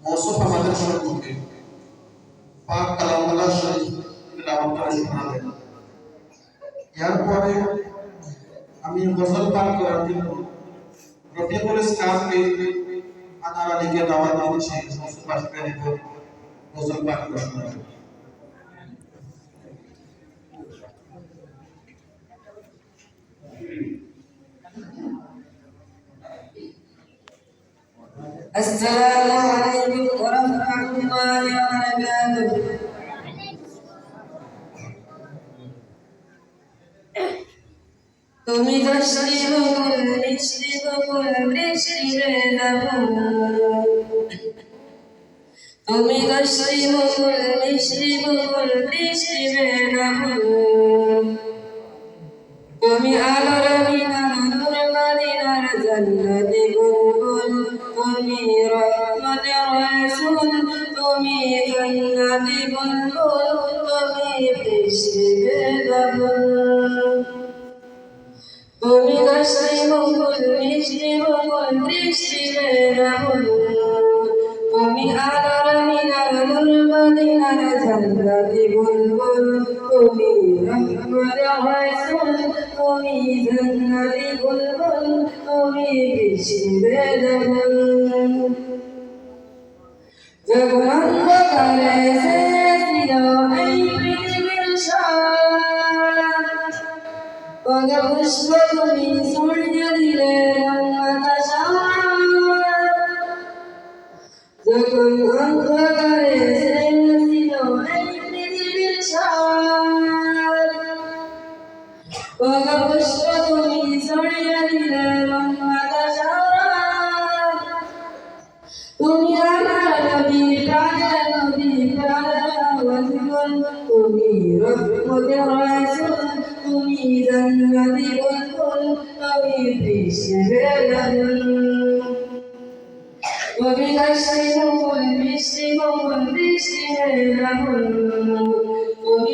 মৌসুফ আমাদের সম্মুখে পাক কালামুল্লাহ শরীফ তিলাওয়াত করে শোনাবেন। এরপরে আমি গজল পাঠ করার জন্য রফিকুল ইসলামকে আনার আলীকে দাওয়াত দিচ্ছি। মৌসুফ আসবেন এবং গজল পাঠ করে শোনাবেন। السلام عليكم ورحمة الله وبركاته. তুমি দশটি বকুল মিষ্টি বকুল বৃষ্টি বেলাবো, তুমি দশটি বকুল মিষ্টি বকুল বৃষ্টি বেলাবো, তুমি আলোর মিনার নূর মদিনার জান্নাতি বুলবুল, তুমি রহমতের রাসূল, তুমি জান্নাতি বুলবুল, তুমি বৃষ্টি বেলাবুল। তুমি দশটি বকুল মিষ্টি বকুল বৃষ্টি বেলাবুল, তুমি আলোর মিনার নূর মদিনার জান্নাতি বুলবুল, তুমি রহমতের রাসূল, তুমি জান্নাতি বুলবুল, তুমি বৃষ্টি বেলাবুল। যখন অন্ধকারে ছিল এই পৃথিবীর সার, পুষ্প তুমি সূর্য দিলে আকাশা, যখন অন্ধকারে ছিল এই পৃথিবীর সার, পুষ্প তুমি সূর্য দিলে আকাশা, তুমি আমার নবী প্রাণের নবী প্রাণের ওয়াজিবুল, তুমি রহমতের রাসূল, তুমি জান্নাতি বুলবুল, তুমি বৃষ্টি বেলাবুল। তুমি দশটি বকুল মিষ্টি বকুল বৃষ্টি বেলাবুল, তুমি